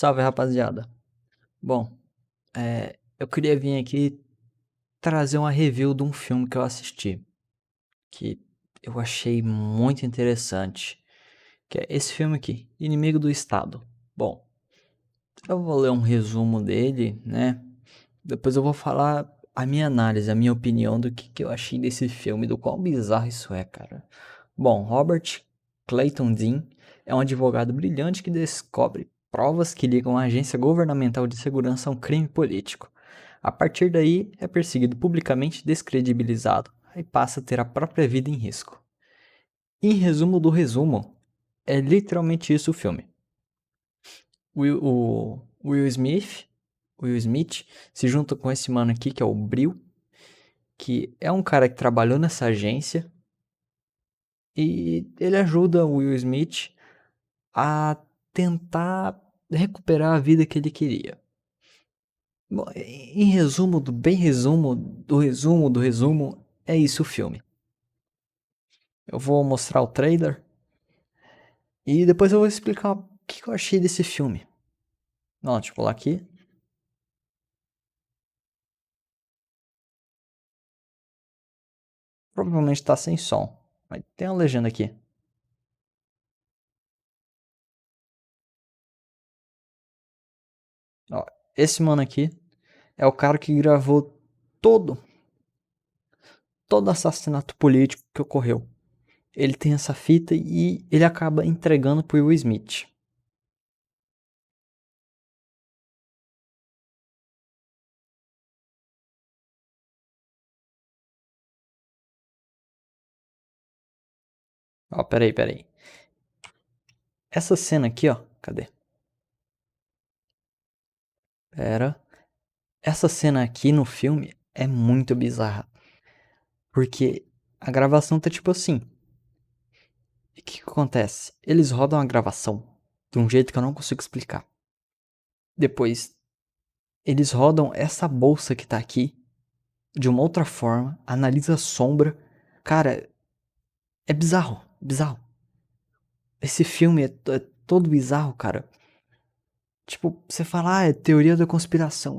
Salve, rapaziada. Bom, eu queria vir aqui trazer uma review de um filme que eu assisti, que eu achei muito interessante, que é esse filme aqui, Inimigo do Estado. Bom, eu vou ler um resumo dele, né? Depois eu vou falar a minha análise, a minha opinião do que eu achei desse filme, do quão bizarro isso é, cara. Bom, Robert Clayton Dean é um advogado brilhante que descobre provas que ligam a agência governamental de segurança a um crime político. A partir daí, é perseguido publicamente, descredibilizado, e passa a ter a própria vida em risco. Em resumo do resumo, é literalmente isso o filme. O Will Smith se junta com esse mano aqui, que é o Brill, que é um cara que trabalhou nessa agência, e ele ajuda o Will Smith a tentar recuperar a vida que ele queria. Bom, em resumo, do bem resumo, do resumo, é isso o filme. Eu vou mostrar o trailer e depois eu vou explicar o que eu achei desse filme. Não, deixa eu pular aqui. Provavelmente tá sem som, mas tem uma legenda aqui. Ó, esse mano aqui é o cara que gravou todo, todo assassinato político que ocorreu. Ele tem essa fita e ele acaba entregando pro Will Smith. Ó, peraí. Essa cena aqui, ó. Cadê? Pera. Essa cena aqui no filme é muito bizarra. Porque a gravação tá tipo assim. E o que acontece? Eles rodam a gravação de um jeito que eu não consigo explicar. Depois, eles rodam essa bolsa que tá aqui de uma outra forma, analisa a sombra. Cara, é bizarro, bizarro. Esse filme é todo bizarro, cara. Tipo, você fala, é teoria da conspiração.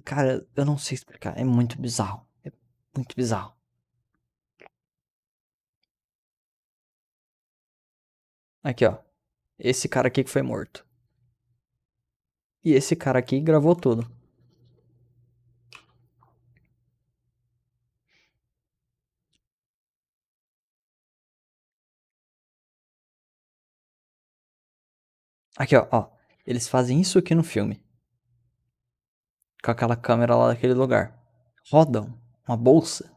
Cara, eu não sei explicar. É muito bizarro. É muito bizarro. Aqui, ó. Esse cara aqui que foi morto. E esse cara aqui gravou tudo. Aqui, ó. Eles fazem isso aqui no filme. Com aquela câmera lá daquele lugar. Rodam uma bolsa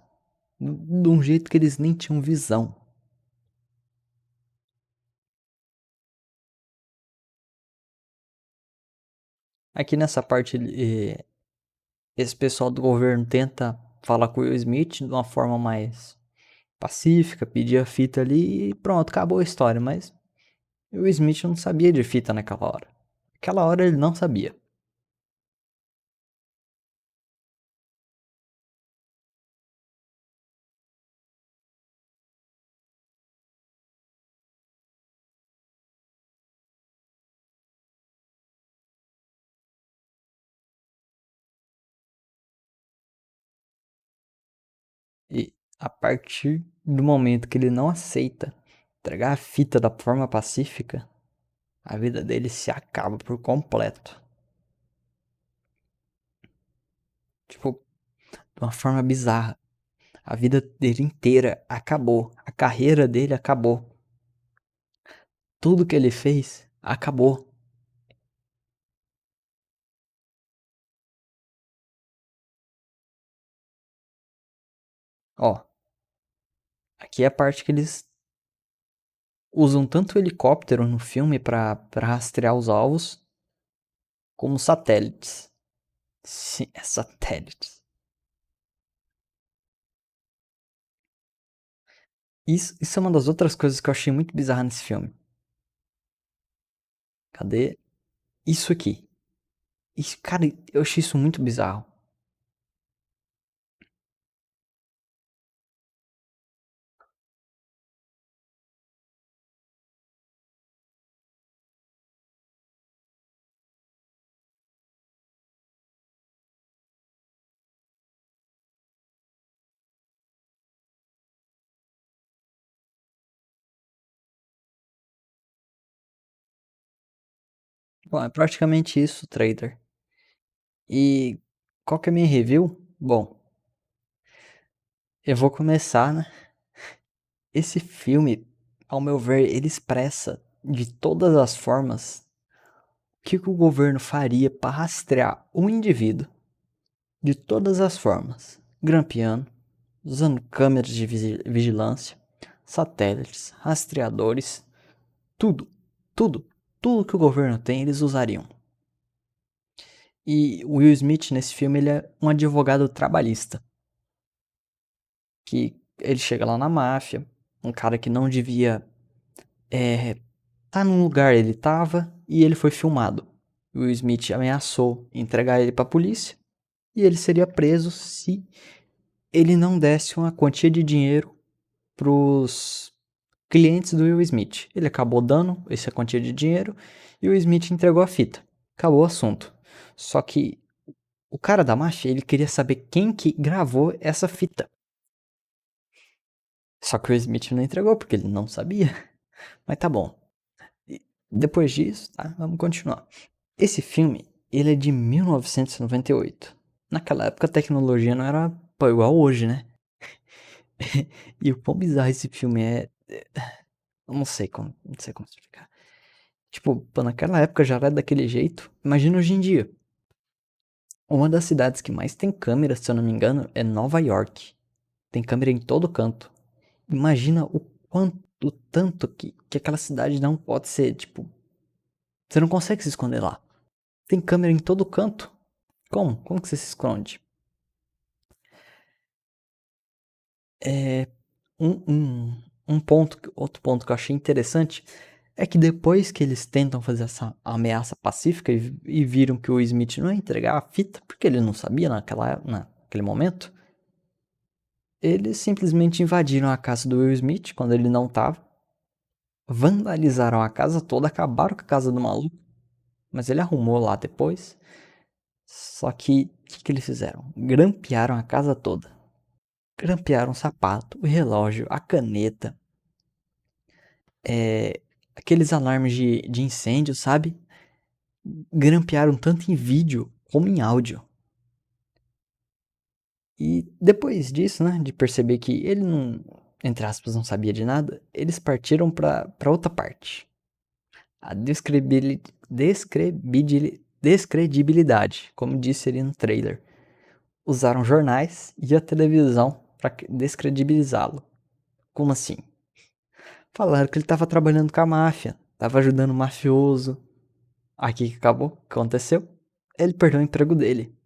de um jeito que eles nem tinham visão. Aqui nessa parte, esse pessoal do governo tenta falar com o Will Smith de uma forma mais pacífica, pedir a fita ali e pronto, acabou a história. Mas o Will Smith não sabia de fita naquela hora. Naquela hora ele não sabia. E a partir do momento que ele não aceita entregar a fita da forma pacífica, a vida dele se acaba por completo. Tipo, de uma forma bizarra. A vida dele inteira acabou. A carreira dele acabou. Tudo que ele fez acabou. Ó, aqui é a parte que eles usam tanto o helicóptero no filme pra rastrear os alvos, como satélites. Sim, é satélites. Isso é uma das outras coisas que eu achei muito bizarra nesse filme. Cadê? Isso aqui. Isso, cara, eu achei isso muito bizarro. Bom, é praticamente isso, trader. E qual que é a minha review? Bom, eu vou começar, né? Esse filme, ao meu ver, ele expressa de todas as formas o que o governo faria para rastrear um indivíduo de todas as formas, grampeando, usando câmeras de vigilância, satélites, rastreadores, tudo, tudo, tudo que o governo tem, eles usariam. E o Will Smith nesse filme ele é um advogado trabalhista, que ele chega lá na máfia, um cara que não devia tá num lugar ele tava e ele foi filmado. O Will Smith ameaçou entregar ele pra polícia e ele seria preso se ele não desse uma quantia de dinheiro pros clientes do Will Smith. Ele acabou dando essa quantia de dinheiro e o Will Smith entregou a fita. Acabou o assunto. Só que o cara da máfia, ele queria saber quem que gravou essa fita. Só que o Will Smith não entregou porque ele não sabia. Mas tá bom. E depois disso, tá? Vamos continuar. Esse filme, ele é de 1998. Naquela época a tecnologia não era pô, igual hoje, né? E o quão bizarro esse filme é. Eu não sei como explicar. Tipo, pô, naquela época já era daquele jeito. Imagina hoje em dia. Uma das cidades que mais tem câmeras, se eu não me engano, é Nova York. Tem câmera em todo canto. Imagina o tanto que aquela cidade não pode ser, tipo, você não consegue se esconder lá. Tem câmera em todo canto. Como? Como que você se esconde? É, outro ponto que eu achei interessante é que depois que eles tentam fazer essa ameaça pacífica e viram que o Smith não ia entregar a fita, porque ele não sabia naquele momento, eles simplesmente invadiram a casa do Will Smith quando ele não tava, vandalizaram a casa toda, acabaram com a casa do maluco, mas ele arrumou lá depois. Só que o que eles fizeram? Grampearam a casa toda. Grampearam o sapato, o relógio, a caneta, aqueles alarmes de incêndio, sabe? Grampearam tanto em vídeo como em áudio. E depois disso, né, de perceber que ele não, entre aspas, não sabia de nada, eles partiram pra outra parte. A descredibilidade, como disse ali no trailer. Usaram jornais e a televisão pra descredibilizá-lo. Como assim? Falaram que ele tava trabalhando com a máfia, tava ajudando o mafioso. Aqui que acabou, o que aconteceu? Ele perdeu o emprego dele.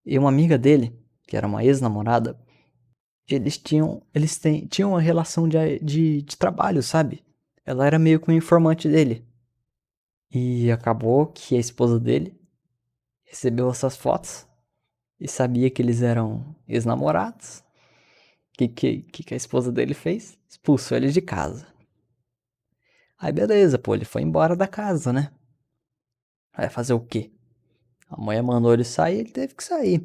E uma amiga dele, que era uma ex-namorada, tinham uma relação de trabalho, sabe? Ela era meio que um informante dele. E acabou que a esposa dele recebeu essas fotos e sabia que eles eram ex-namorados. O que a esposa dele fez? Expulsou ele de casa. Aí beleza, pô, ele foi embora da casa, né? Vai fazer o quê? A mulher mandou ele sair, ele teve que sair.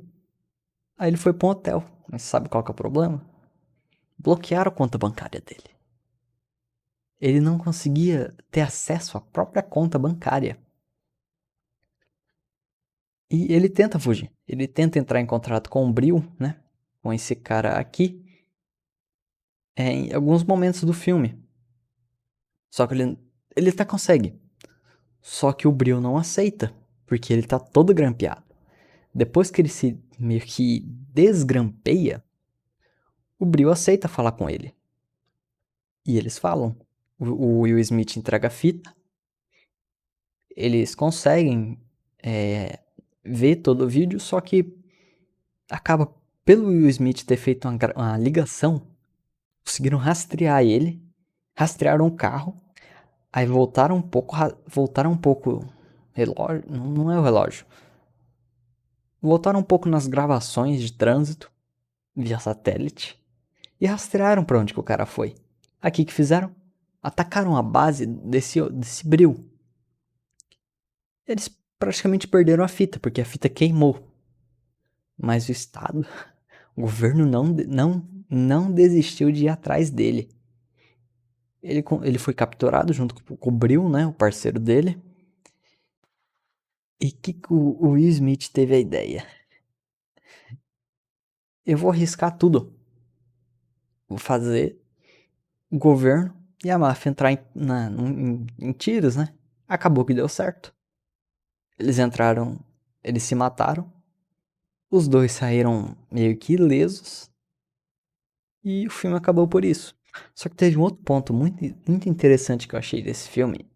Aí ele foi pra um hotel. Mas sabe qual que é o problema? Bloquearam a conta bancária dele. Ele não conseguia ter acesso à própria conta bancária. E ele tenta fugir. Ele tenta entrar em contato com o Bril, né? Com esse cara aqui. Em alguns momentos do filme. Só que ele até consegue. Só que o Bril não aceita. Porque ele tá todo grampeado. Depois que ele se meio que desgrampeia, o Bril aceita falar com ele. E eles falam. O Will Smith entrega a fita. Eles conseguem ver todo o vídeo, só que acaba pelo Will Smith ter feito uma ligação, conseguiram rastrear ele, rastrearam o carro, aí voltaram um pouco, relógio, não é o relógio, voltaram um pouco nas gravações de trânsito via satélite e rastrearam pra onde que o cara foi. Aqui que fizeram? Atacaram a base desse bril. Eles praticamente perderam a fita, porque a fita queimou. Mas o Estado, o governo não desistiu de ir atrás dele. Ele foi capturado junto com o Bril, né, o parceiro dele. E que o Will Smith teve a ideia? Eu vou arriscar tudo. Vou fazer o governo e a máfia entrar em tiros, né? Acabou que deu certo. Eles entraram, eles se mataram. Os dois saíram meio que ilesos. E o filme acabou por isso. Só que teve um outro ponto muito interessante que eu achei desse filme.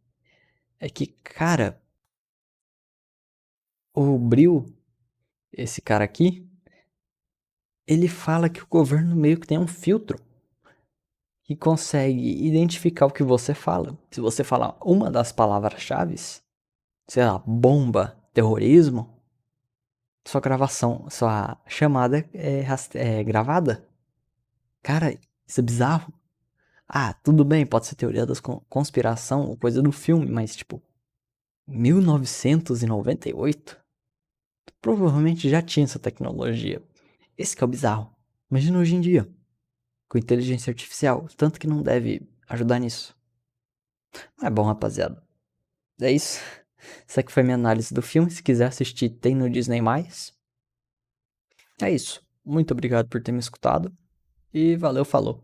É que, cara, o Bril, esse cara aqui, ele fala que o governo meio que tem um filtro que consegue identificar o que você fala. Se você falar uma das palavras-chave, sei lá, bomba, terrorismo, sua gravação, sua chamada é gravada. Cara, isso é bizarro. Ah, tudo bem, pode ser teoria da conspiração ou coisa do filme, mas tipo, 1998? Provavelmente já tinha essa tecnologia. Esse que é o bizarro. Imagina hoje em dia, com inteligência artificial, tanto que não deve ajudar nisso. É bom, rapaziada. É isso. Essa aqui foi minha análise do filme. Se quiser assistir, tem no Disney+. É isso. Muito obrigado por ter me escutado. E valeu, falou.